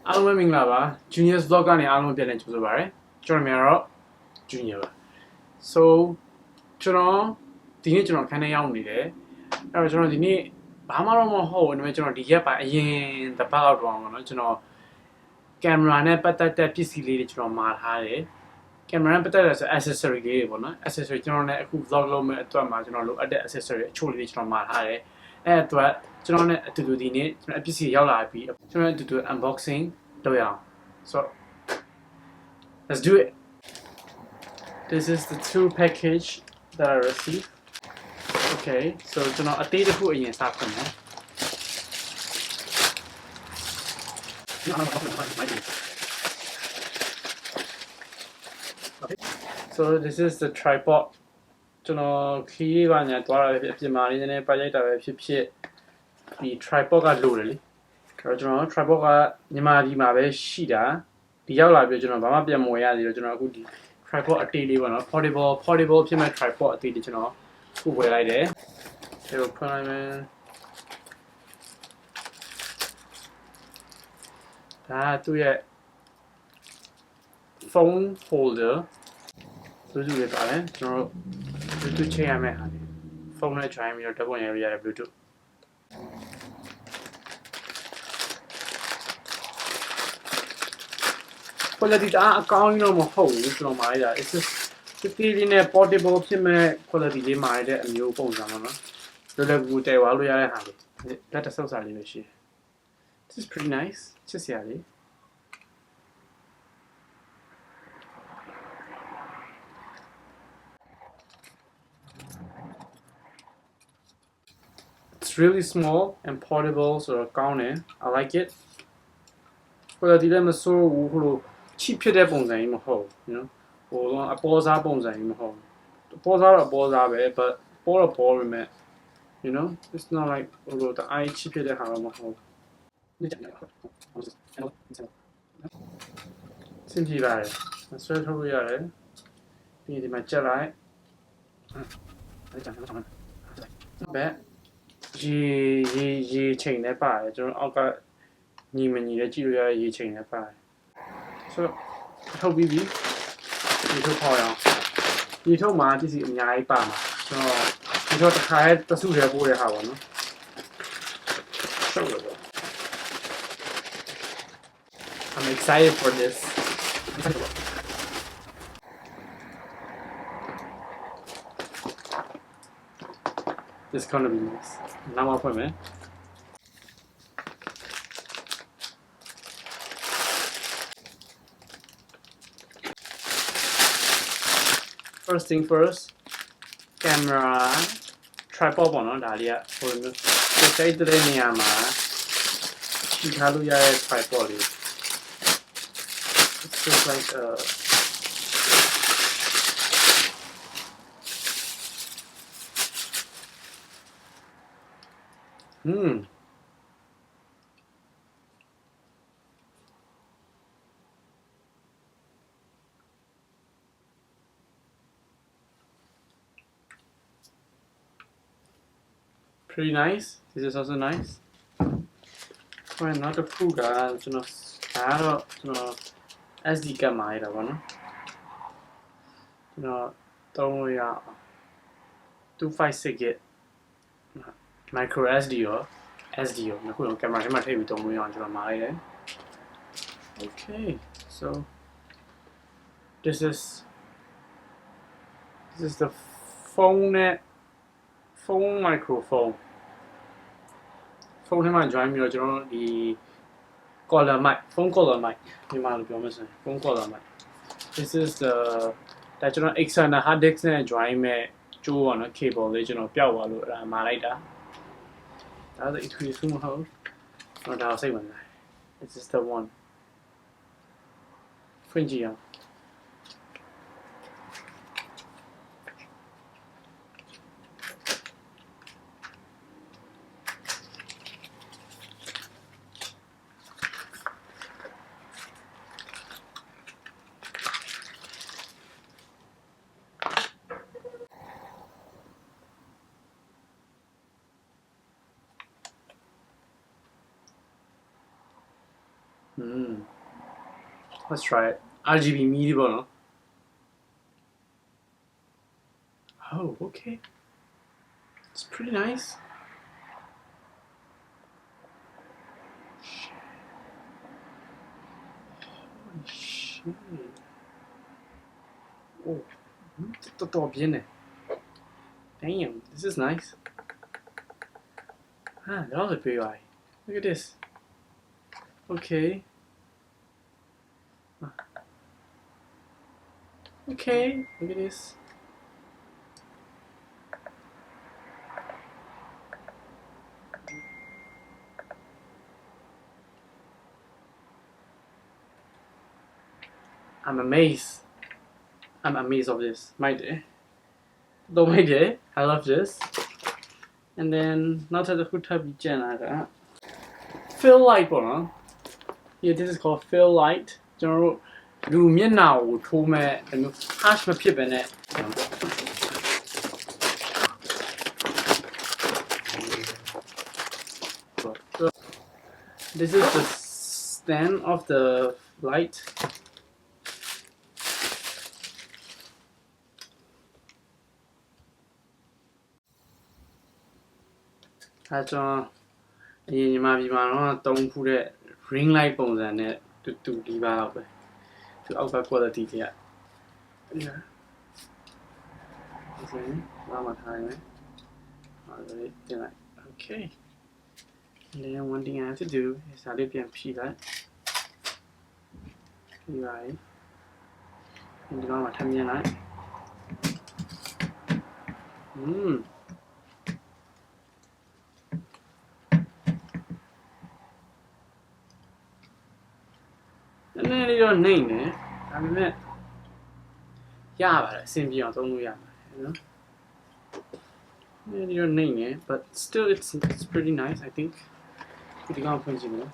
အားလုံးပဲမင်္ဂလာပါ Juniors Vlog ကနေအားလုံးပြန်လည်ကြိုဆိုပါရစေကျွန်တော်များတော့ Junior ပါ So ကျွန်တော်ဒီနေ့ကျွန်တော်ခန်းထဲရောက်နေတယ်အဲ့တော့ကျွန်တော်ဒီနေ့ဘာမှတော့မဟုတ်ဘူးဒါပေမဲ့ကျွန်တော်ဒီရက်ပိုင်းအရင်တစ်ပတ်လောက်တော့ပေါ့နော်ကျွန်တော်ကင်မရာနဲ့ပတ်သက်တဲ့ပစ္စည်းလေးတွေကျွန်တော်မှာထားတယ်ကင်မရာနဲ့ပတ်သက်တဲ့ဆို accessory လေးတွေပေါ့နော် accessory ကျွန်တော်လည်းအခု vlog လုပ်မဲ့အတွက်မှာကျွန်တော်လိုအပ်တဲ့ accessory အချို့လေးတွေကျွန်တော်မှာထားတယ်အဲ့အတွက်ကျွန်တော်နဲ့အတူတူဒီနေ့ကျွန်တော်အပစ္စည်းရောက်လာပြီးကျွန်တော်နဲ့အတူတူ unboxing လုပ်ရအောင် so let's do it this is the two package that I received okay so ကျွန်တော်အသေးတစ်ခုအရင်စဖွင့်မယ်Okay. So this is the tripod ကျွန်တော်ခီးပါညာတွားတာပဲဖြစ်မာလေးနည်းနည်းပတ်ရိုက်တာပဲဖြစ်ဖြစ်ဒီ tripod ကလိုတယ်လေအဲ့တော့ကျွန်တော် tripod ကမြန်မာပြည်မှာပဲရှိတာဒီရောက်လာပြီးကျွန်တော်ဘာမှပြန်မဝယ်ရသေးတော့ကျွန်တော်အခုဒီ tripod အတေးလေးပေါ့နော် portable ဖြစ်မဲ့ tripod အတေးလေးကျွန်တော်ခုဝယ်လိုက်တယ်ဒါကိုဖွင့်လိုက်မယ်ဒါသူ့ရဲ့ phone holder ဆိုသူရပါတယ်ကျွန်တော် Bluetooth ချိန်ရမယ်ဟာဖုန်းနဲ့ join ပြီးတော့ဓာတ်ပုံရိုက်လို့ရတယ် Bluetooth quality အကောင်းကြီးတော့မဟုတ်ဘူးကျွန်တော်မှားလိုက်တာ it's just ဒီလေးနဲ့ portable ဖြစ်မဲ့ quality လေးမှားလိုက်တဲ့အမျိုးပုံစံပေါ့နော်လွယ်လွယ်ကူကူတည်သွားလို့ရတဲ့ဟာလေးလက်တစ်ဆုပ်စာလေးပဲရှိတယ် this is pretty nice ချစ်စရာလေးIt's really small and portable, so I like it. But the dilemma is so cheap that bonza in hole, you know, or a boza bonza in hole. The boza but a ball you know, it's not like the eye cheap that have a hole. Simply bad. That's right, how we are. Need my jelly. Bad. ရေချိန်နဲ့ပါတယ်ကျွန်တော်အောက်ကညီမညီလည်းကြည့်လို့ရရေချိန်နဲ့ပါတယ်ဆိုတော့ထုတ်ပြီးပြီရေထုတ်ပေါအောင်ရေထုတ်မှာပစ္စည်းအများကြီးပါမှာဆိုတော့ဒီတော့တစ်ခါတည်းတစုတည်းပို့တဲ့ဟာပေါ့နော်ထုတ်လို့ I'm excited for this This is gonna be nice. Now I'll put it. First thing first, camera tripod ပေါ့နော်ဒါလေးကဟိုလိုမျိုးစိတ်တဲ့နေရာမှာခြိထားလို့ရတဲ့ tripod လေး It's just like Pretty nice. This is also nice. Well, not the food guy. You know, SD card မှာရတာပေါ့နော်ကျွန်တော်သုံးလို့ရအောင်256 gig micro SD ရော SD ရောနှစ်ခုလုံးကင်မရာထဲမှာထည့်ပြီးသုံးလို့ရအောင်ကျွန်တော်မှာလိုက်တယ် Okay so this is the phone microphone phone ထဲမှာ join ပြီးတော့ကျွန်တော်ဒီ collar mic phone collar mic ဒီမှာလို့ပြောမှဆိုရင် phone collar mic this is the ဒါကျွန်တော် external hard disk နဲ့ join မဲ့ကျိုးပေါ့နော် cable လေးကျွန်တော်ပျောက်သွားလို့အဲ့ဒါမှာလိုက်တာဒါဆို it will soon hold တော့ဒါစိတ်ဝင်စား this is the one ဖွင့်ကြည့်အောင် Let's try it. RGB medium. Oh, okay. It's pretty nice. Holy shit. Oh, damn, this is nice. Ah, that was a big eye. Look at this. Okay. Okay, look at this. I'm amazed. I'm amazed of this. My day. Though my day. I love this. And then now to the Hutabi Jen. Fill light one. Yeah, this is called fill light. General Lumia now told me and hash my pip in it. This is the stand of the light. That's in my view, don't put it ring light bones and it to develop to upper quality here. Yeah. Okay. And then one thing I have to do is I dip and pee that. Right. And the mama tell me right. And then you don't name it. I mean, yeah, simply on don't know, you know. And you don't name it, but still it's pretty nice, I think. Pretty confident, you know.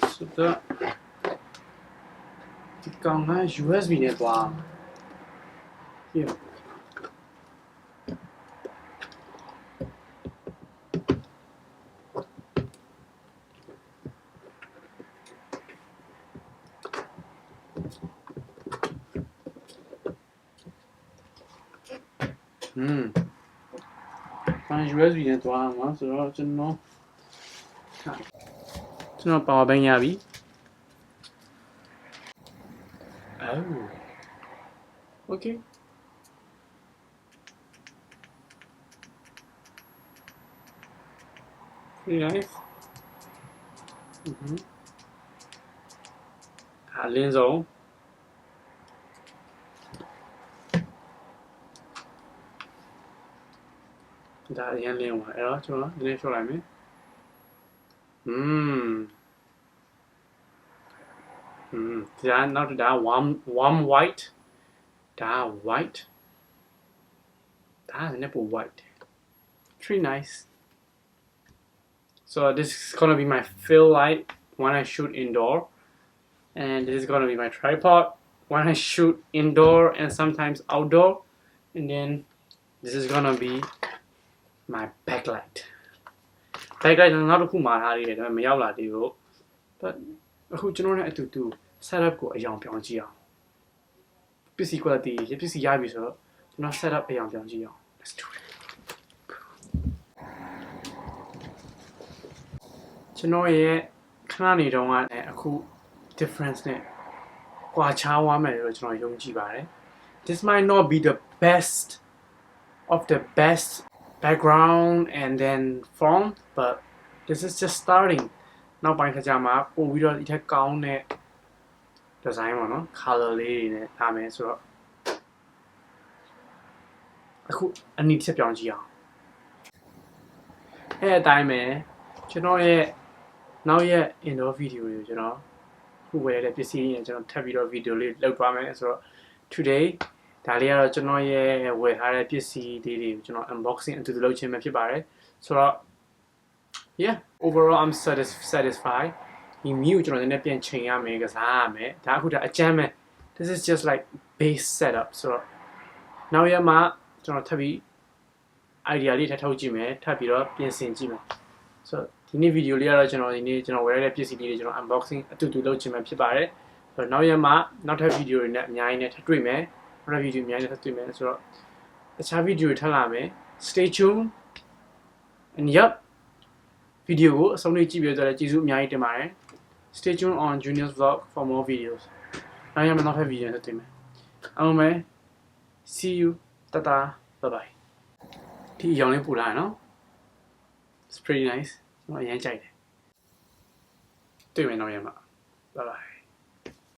So the USB network here. USB နဲ့သွားမှာဆိုတော့ကျွန်တော် power bank ရပြီ Oh, okay. Pretty nice. Lens on. That is the one. Hello, children. Did you show me? Now that warm white. That white. That nipple white. Pretty nice. So this is gonna be my fill light when I shoot indoor, and this is gonna be my tripod when I shoot indoor and sometimes outdoor, and then this is gonna be my backlight. Backlight is not a cool matter, but who do you know to set up a young Pyongyang? PC quality, PC Yabi, so do not set up a young Pyongyang. Let's do it. You know, yeah, can I don't want a cool difference? This might not be the best of the best background and then font, but this is just starting. Now, by the time we don't take count design one, color in it. I mean, so I need to be Hey, time, you know, now yeah, in the video, you know, who were the PC and you know, video look so today, Dalia, you know, yeah, we had a PC, you know, unboxing into the low chain map. So, yeah, overall, I'm satisfied. You mute, you know, the Nepian chain, I make us, that would a jam. This is just like base setup. So, နောက်ရက်မှကျွန်တော်ထပ်ပြီး idea လေးထပ်ထုတ်ကြည့်မယ်ထပ်ပြီးတော့ပြင်ဆင်ကြည့်မယ်ဆိုတော့ဒီနေ့ဗီဒီယိုလေးကတော့ကျွန်တော်ဝယ်ရတဲ့ပစ္စည်းလေးတွေကျွန်တော် unboxing အတူတူလုပ်ချင်မှဖြစ်ပါတယ်ဆိုတော့နောက်ရက်မှနောက်ထပ်ဗီဒီယိုတွေနဲ့အများကြီးနဲ့ထပ်တွေ့မယ်နောက်ထပ်ဗီဒီယိုအများကြီးနဲ့ထပ်တွေ့မယ်ဆိုတော့တခြားဗီဒီယိုတွေထပ်လာမယ် stay tuned and yup ဗီဒီယိုကိုအဆုံးထိကြည့်ပြီးတော့ကျေးဇူးအများကြီးတင်ပါတယ် stay tuned on Junior's vlog for more videos နောက်ရက်မှနောက်ထပ်ဗီဒီယိုနဲ့ထပ်တွေ့မယ်အားလုံးပဲ see you tata bye bye ဒီအရောင်လေးပူလာရနော် it's pretty nice ကျွန်တော်အရင်ကြိုက်တယ်တွေ့မယ်နောက်ရက်မှ bye bye